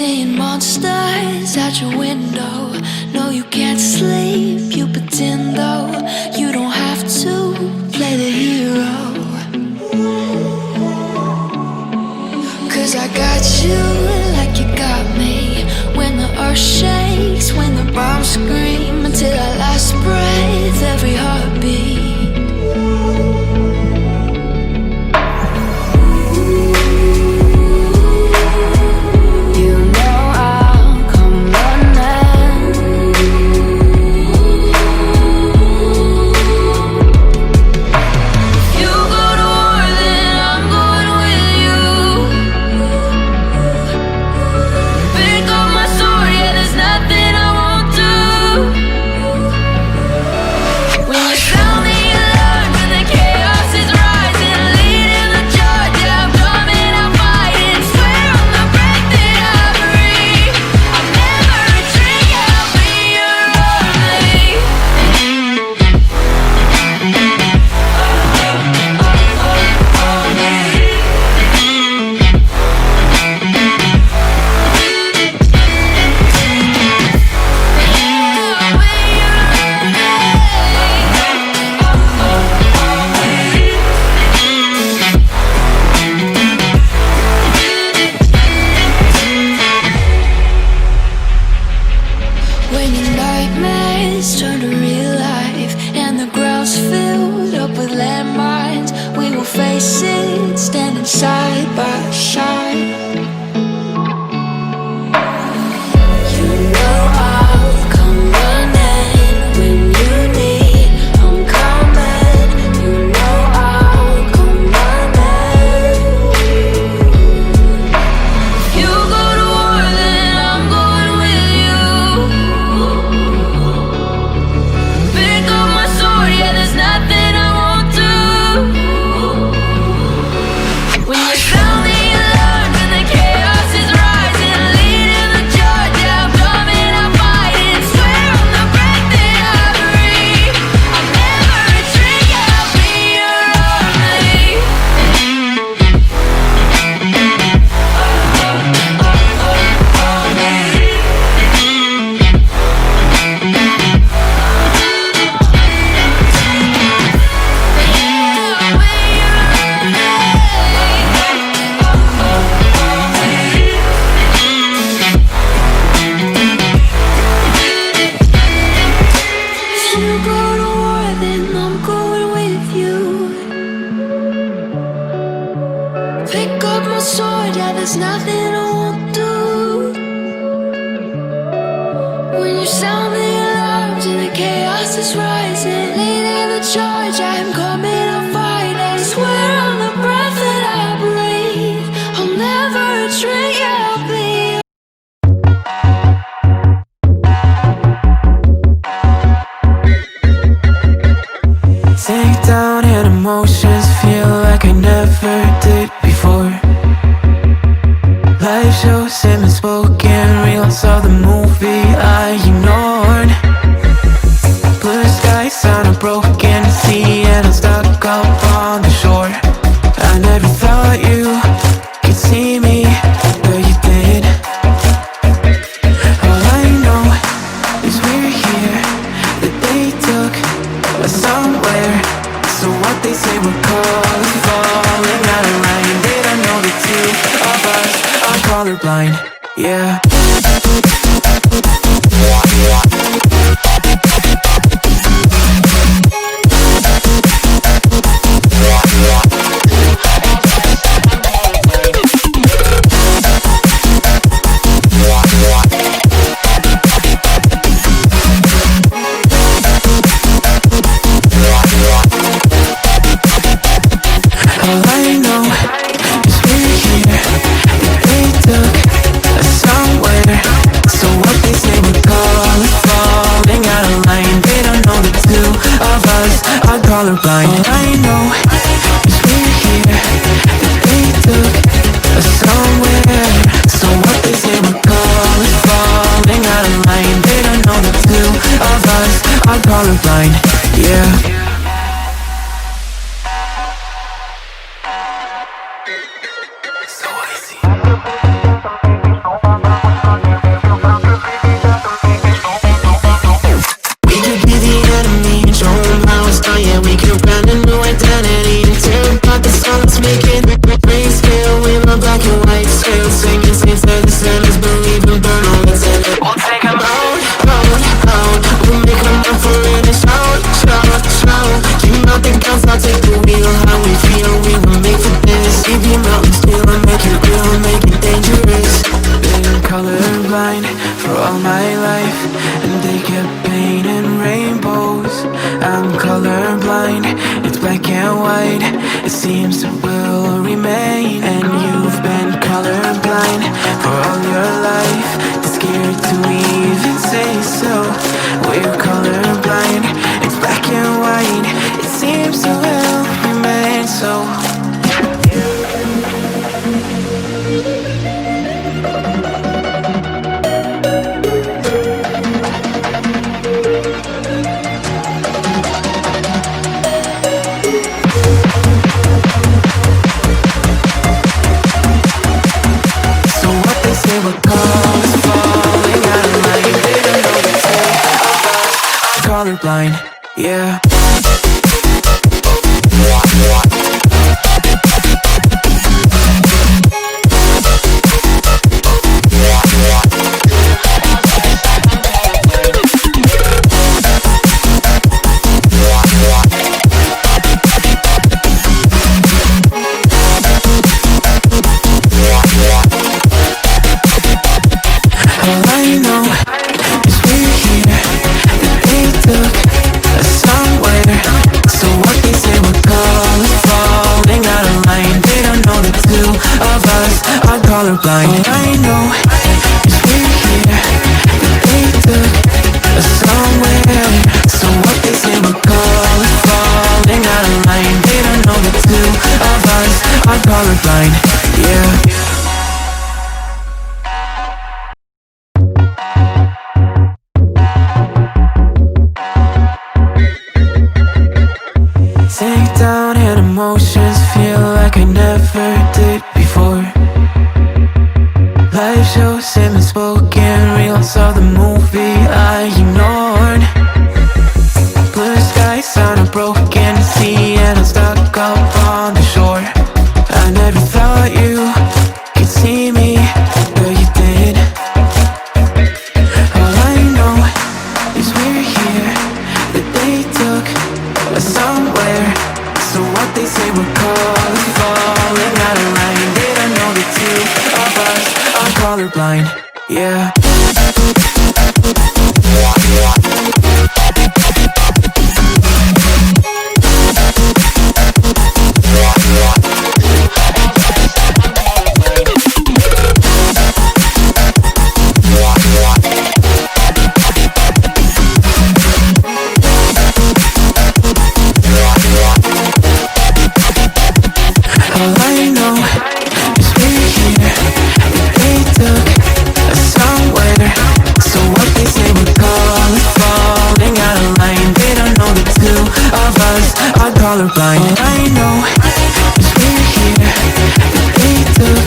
seeing monsters out your window. No, you can't sleep, you pretend though. You don't have to play the hero. 'Cause I got you like you got me. When the earth shakes, when the bombs scream, until our last breath, every heartbeat. Emotions feel like I never did before. Life shows him spoken reels of the movie I ignored. Blue skies on a broken sea, and I'm stuck up on the shore. I never thought you could see me, but you did. All I know is we're here, that they took us somewhere. So what they say we're calling, falling out of line. They don't know the two of us are colorblind, yeah. Colorblind. All I know is we're here, that they took us somewhere. So what they say we're calling, falling out of line. They don't know the two of us are colorblind, yeah. So I see. us are colorblind. All I know is we're here, that they took us somewhere. So what they say we're falling out of line. They don't know the two of us are colorblind, yeah. Sink down and emotions feel like I never did before. Life shows him unspoken reels of the movie I ignored. Blue skies on a broken sea and I'm stuck up on the shore. I never thought you could see me, but you did. All I know is we're here, that they took us somewhere. So what they say we're falling out of line. They don't know the two of us are colorblind, yeah. All I know is we're here, that they took us somewhere. So what they say we're falling out of line. They don't know the two of us are colorblind. All I know is we're here, that they took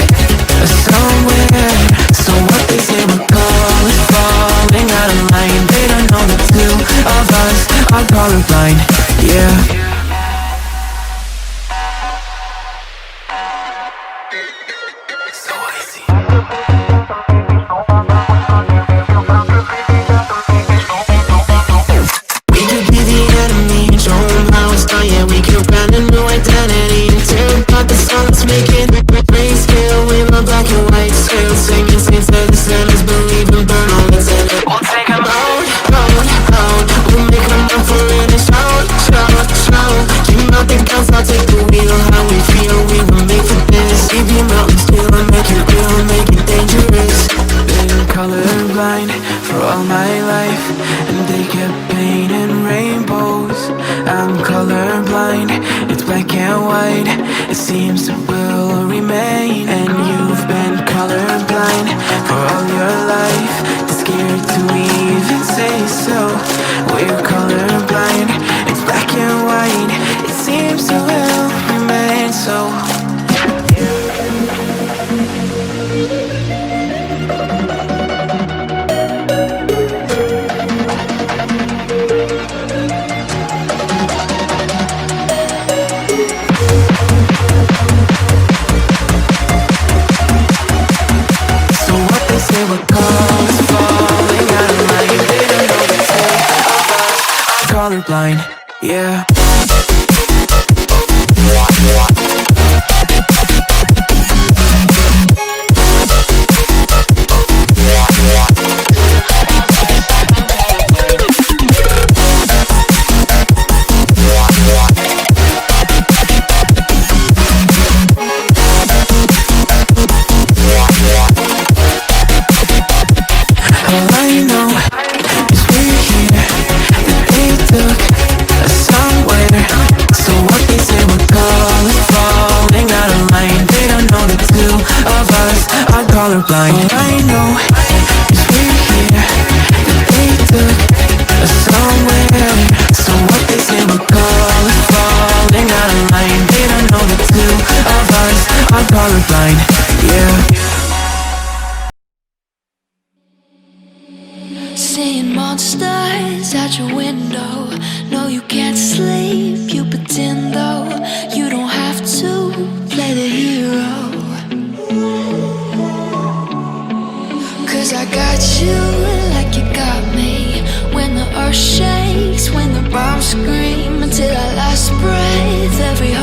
us somewhere. So what they say we're falling out of line. They don't know the two of us are colorblind, yeah. Colorblind for all my life, and they kept painting rainbows. I'm colorblind, it's black and white. It seems it will remain. And you've been colorblind for all your life, too scared to even say so. We're colorblind, it's black and white. It seems it will remain so. Colorblind, yeah. Colorblind. All I know is we're here, that they took us somewhere. So what they say we're falling out of line. They don't know the two of us are colorblind, yeah. Seeing monsters out your window. No, you can't sleep, you pretend though. You don't have to play the hero. 'Cause I got you like you got me. When the earth shakes, when the bombs scream, until our last breath, every